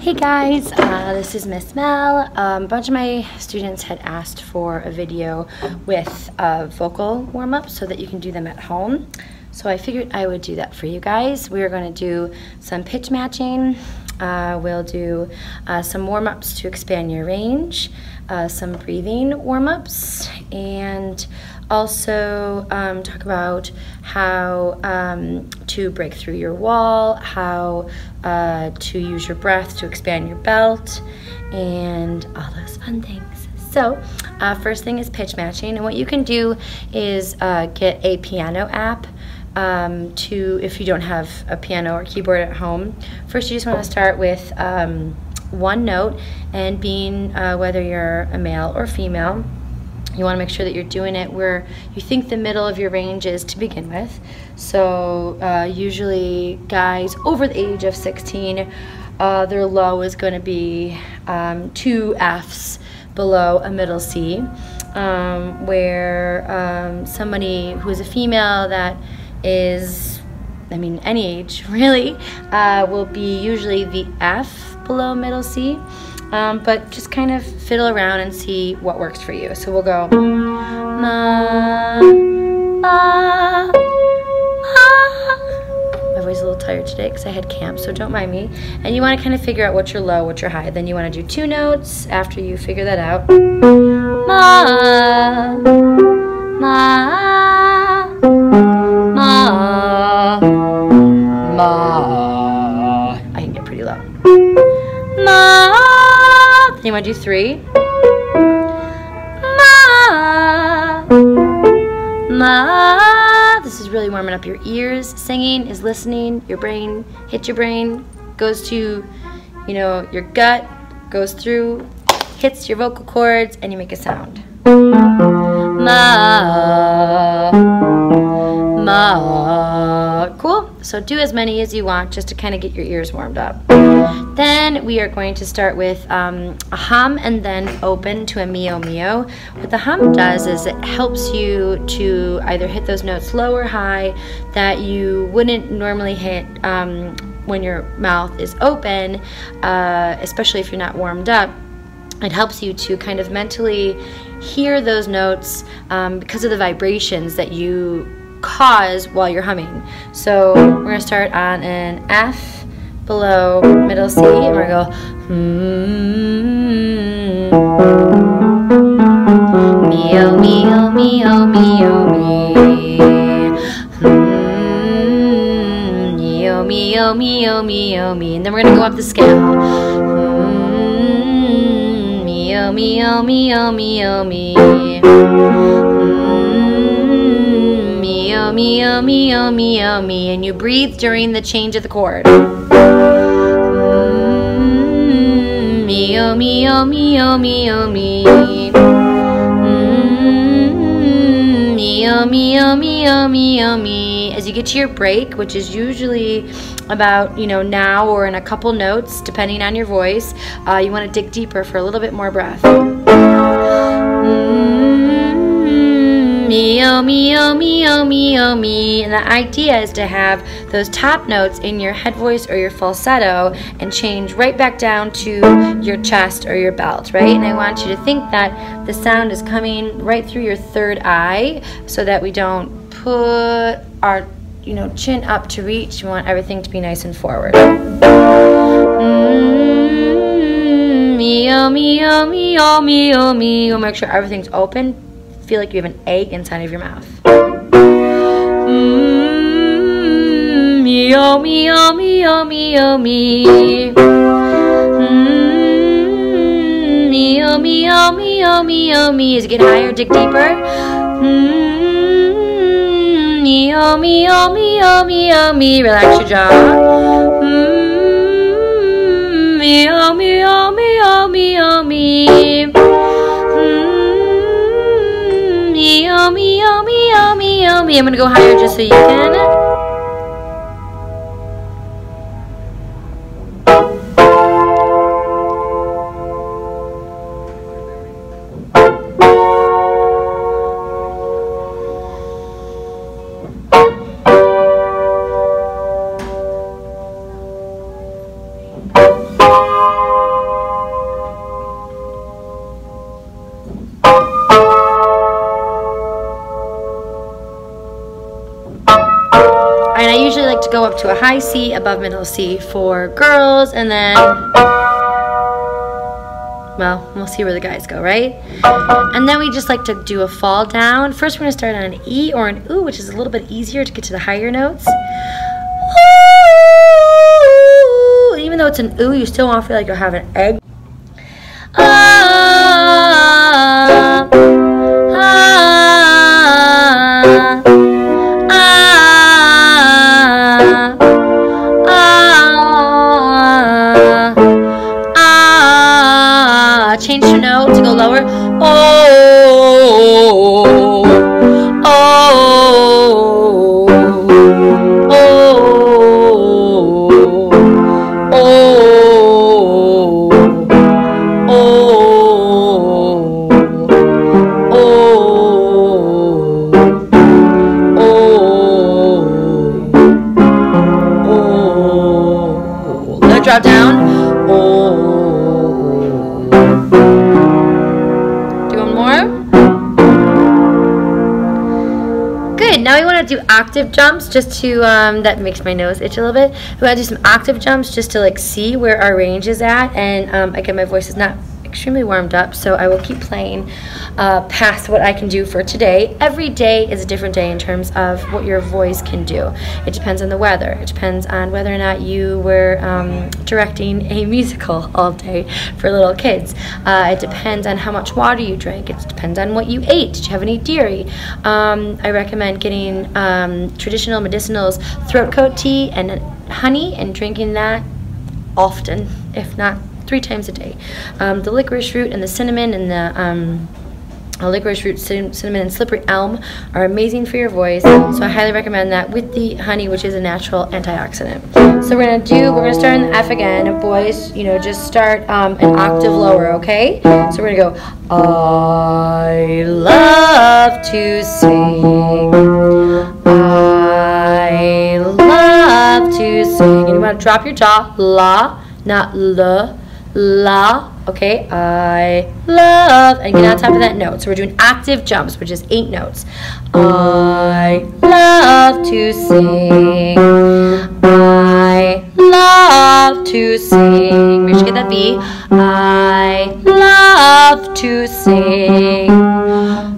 Hey guys, this is Miss Mel. A bunch of my students had asked for a video with vocal warm-ups so that you can do them at home. So I figured I would do that for you guys. We're going to do some pitch matching. We'll do some warm-ups to expand your range, some breathing warm-ups, and also talk about how to break through your wall, how to use your breath to expand your belt, and all those fun things. So first thing is pitch matching, and what you can do is get a piano app if you don't have a piano or keyboard at home. First you just want to start with one note, and being whether you're a male or female, you want to make sure that you're doing it where you think the middle of your range is to begin with. So usually guys over the age of 16, their low is going to be 2 Fs below a middle C, where somebody who is a female that is, any age really, will be usually the F below middle C. But just kind of fiddle around and see what works for you. So we'll go ma, ma, ma. My voice is a little tired today because I had camp, so don't mind me. And you want to kind of figure out what's your low, what's your high. Then you want to do 2 notes after you figure that out. Ma, ma, ma, ma. I can get pretty low. Ma. Then you want to do 3. Ma, ma. This is really warming up your ears. Singing is listening. Your brain hits your brain, goes to, your gut, goes through, hits your vocal cords, and you make a sound. Ma, ma. Cool. So do as many as you want just to kind of get your ears warmed up. Then we are going to start with a hum and then open to a mio mio. What the hum does is it helps you to either hit those notes low or high that you wouldn't normally hit when your mouth is open, especially if you're not warmed up. It helps you to kind of mentally hear those notes because of the vibrations that you cause while you're humming. So we're going to start on an F below middle C, and we're going to go mio mio mio mio mio mio mio mio mio, and then we're going to go up the scale. Mio mio mio mio mio mio mio mio mio, and you breathe during the change of the chord. Mio mio mio mio mio mio mio mio mio mio. As you get to your break, which is usually about now or in a couple notes depending on your voice, you want to dig deeper for a little bit more breath. Mio, mio, mio, mio, mi. And the idea is to have those top notes in your head voice or your falsetto and change right back down to your chest or your belt, right? And I want you to think that the sound is coming right through your third eye so that we don't put our chin up to reach. We want everything to be nice and forward. Mio, mio, mio, mio, mio. Make sure everything's open. Feel like you have an egg inside of your mouth. Mio, mio, mio, mio, mio. Mio, mio, mio, mio, mio. As you get higher, dig deeper. Mio, mio, mio, mio, mio. Relax your jaw. Mio, mio, mio, mio, mio. Mio, mio, mio, mio, mio. I'm gonna go higher just so you can. like to go up to a high C above middle C for girls, and then, well, we'll see where the guys go, right? And then we just like to do a fall down. First we're going to start on an E or an ooh, which is a little bit easier to get to the higher notes. Ooh, even though it's an ooh, you still want to feel like you're having an egg. Change your note to go lower. Oh, oh, oh, oh, oh. Let it drop down. Now we want to do octave jumps just to, that makes my nose itch a little bit. We want to do some octave jumps just to like see where our range is at. And again, my voice is not extremely warmed up, so I will keep playing past what I can do for today. Every day is a different day in terms of what your voice can do. It depends on the weather. It depends on whether or not you were directing a musical all day for little kids. It depends on how much water you drank. It depends on what you ate. Did you have any dairy? I recommend getting traditional medicinals, throat coat tea and honey, and drinking that often, if not 3 times a day. The licorice root and the cinnamon and the licorice root, cinnamon, and slippery elm are amazing for your voice, so I highly recommend that with the honey, which is a natural antioxidant. So we're gonna start in the F again. Boys, you know, just start an octave lower, okay? So we're gonna go, I love to sing, I love to sing. And you wanna drop your jaw, la, not l, la, okay, I love, and get on top of that note. So we're doing octave jumps, which is 8 notes. I love to sing, I love to sing. Make sure you get that V. I love to sing,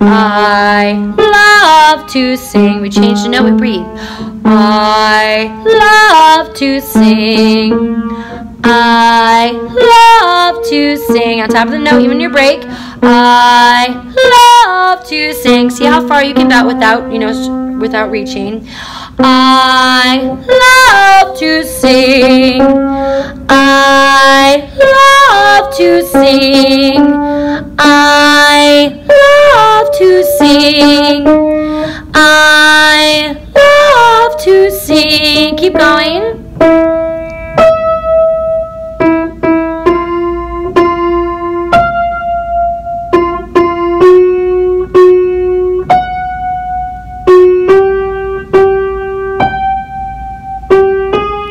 I love to sing. We change the note, we breathe. I love to sing, I love to sing. On top of the note, even your break. I love to sing. See how far you can bout without, you know, without reaching. I love to sing, I love to sing, I love to sing, I love to sing. Keep going.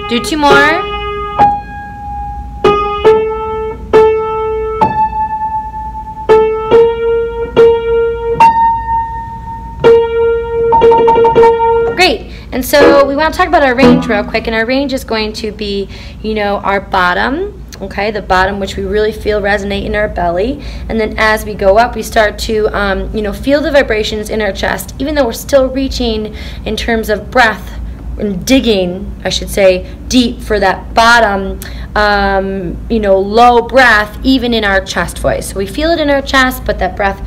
Do 2 more. Great. And so we want to talk about our range real quick, and our range is going to be, you know, our bottom, okay, the bottom, which we really feel resonate in our belly, and then as we go up, we start to, you know, feel the vibrations in our chest, even though we're still reaching in terms of breath and digging, I should say, deep for that bottom, you know, low breath, even in our chest voice. So we feel it in our chest, but that breath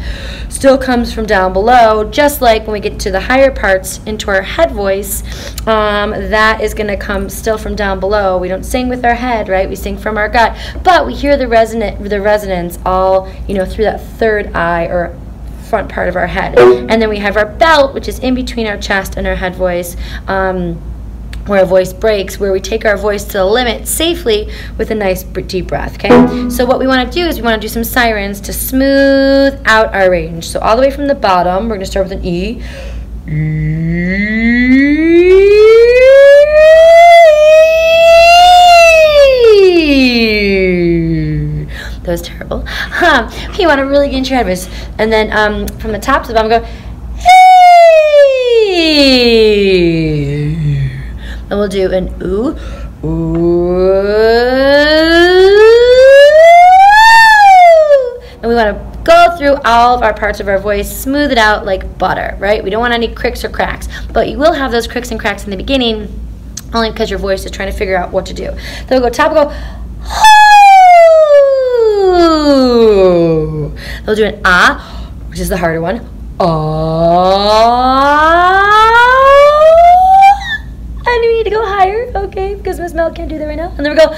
still comes from down below, just like when we get to the higher parts into our head voice, that is going to come still from down below. We don't sing with our head, right? We sing from our gut, but we hear the resonance all, you know, through that third eye or front part of our head. And then we have our belt, which is in between our chest and our head voice, where our voice breaks, where we take our voice to the limit safely with a nice deep breath, okay? So what we want to do is we want to do some sirens to smooth out our range. So all the way from the bottom, we're going to start with an E. That was terrible. You want to really get into your head voice. And then from the top to the bottom, go, hey! And we'll do an ooh, ooh. And we want to go through all of our parts of our voice, smooth it out like butter, right? We don't want any cricks or cracks, but you will have those cricks and cracks in the beginning, only because your voice is trying to figure out what to do. Then we'll go top, we'll go, ooh. They'll do an ah, which is the harder one. And we need to go higher, okay, because Miss Mel can't do that right now. And then we go,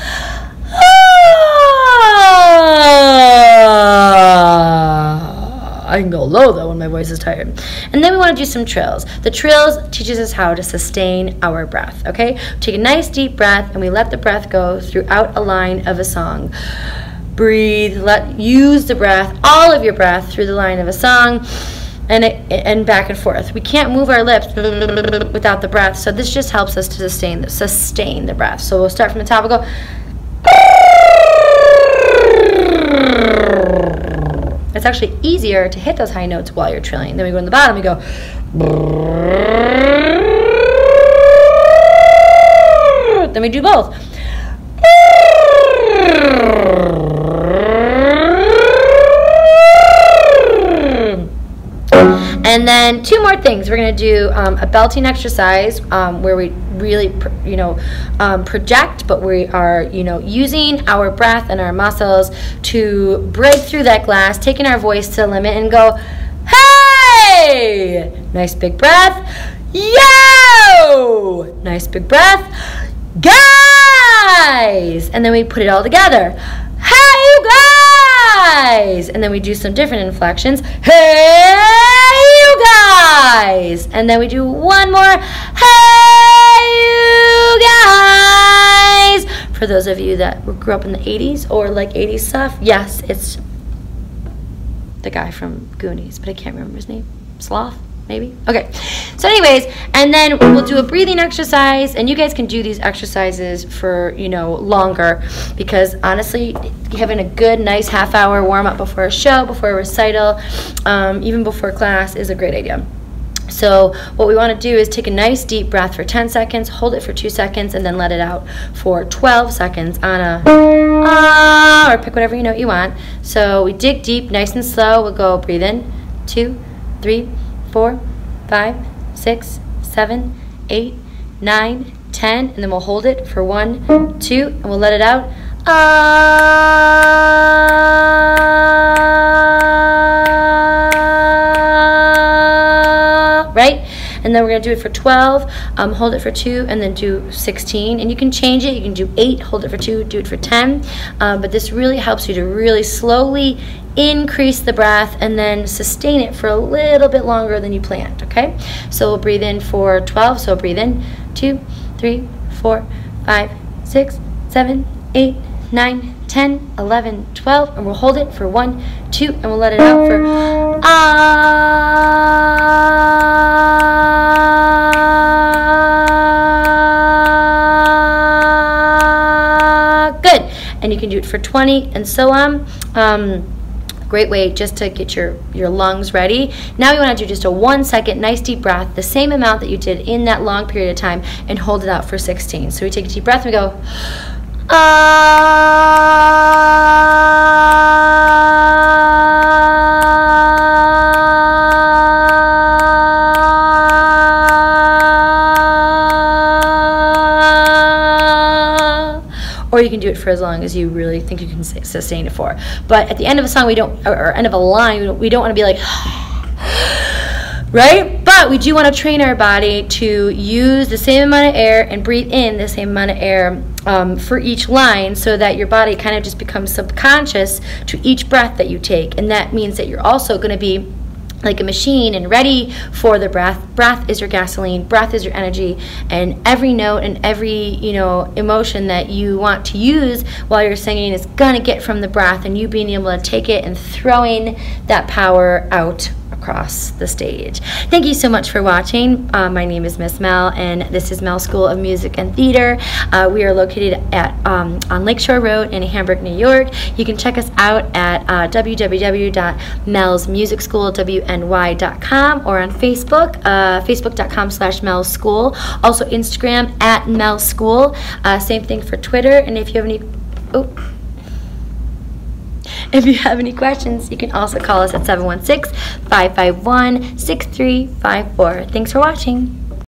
I can go low though when my voice is tired. And then we want to do some trills. The trills teaches us how to sustain our breath, okay? Take a nice deep breath and we let the breath go throughout a line of a song. Breathe, use the breath, all of your breath through the line of a song. And back and forth. We can't move our lips without the breath, so this just helps us to sustain the breath. So we'll start from the top. We'll go. It's actually easier to hit those high notes while you're trilling. Then we go in the bottom. We go. Then we do both. And then two more things. We're going to do a belting exercise where we really, project, but we are, using our breath and our muscles to break through that glass, taking our voice to the limit and go, hey! Nice big breath. Yo! Nice big breath. Guys! And then we put it all together. Hey, you guys! And then we do some different inflections. Hey, you guys! And then we do one more. Hey, you guys! For those of you that grew up in the 80s or like 80s stuff, yes, it's the guy from Goonies, but I can't remember his name. Sloth? Maybe? Okay. So anyways, and then we'll do a breathing exercise, and you guys can do these exercises for, longer, because honestly, having a good, nice half-hour warm-up before a show, before a recital, even before class is a great idea. So what we want to do is take a nice deep breath for 10 seconds, hold it for 2 seconds, and then let it out for 12 seconds on a or pick whatever note you want. So we dig deep, nice and slow. We'll go breathe in, 2, 3, 4, 5, 6, 7, 8, 9, 10, and then we'll hold it for 1, 2, and we'll let it out. Right? And then we're going to do it for 12, hold it for 2, and then do 16. And you can change it. You can do 8, hold it for 2, do it for 10. But this really helps you to really slowly increase the breath and then sustain it for a little bit longer than you planned, okay? So we'll breathe in for 12. So breathe in, 2, 3, 4, 5, 6, 7, 8, 9, 10, 11, 12, and we'll hold it for 1, 2, and we'll let it out for good. And you can do it for 20 and so on. Great way just to get your lungs ready. Now you want to do just a 1 second nice deep breath, the same amount that you did in that long period of time, and hold it out for 16. So we take a deep breath and we go or you can do it for as long as you really think you can sustain it for. But at the end of a song, or end of a line, we don't want to be like, right? But we do want to train our body to use the same amount of air and breathe in the same amount of air for each line, so that your body kind of just becomes subconscious to each breath that you take. And that means that you're also going to be like a machine and ready for the breath. Breath is your gasoline, breath is your energy, and every note and every emotion that you want to use while you're singing is gonna get from the breath, and you being able to take it and throwing that power out across the stage. Thank you so much for watching. My name is Miss Mel, and this is Mel School of Music and Theater. We are located at on Lakeshore Road in Hamburg, New York. You can check us out at www.melsmusicschoolwny.com or on Facebook, facebook.com/melschool. Also Instagram at Mel School. Same thing for Twitter. And if you have any questions, you can also call us at 716-551-6354. Thanks for watching.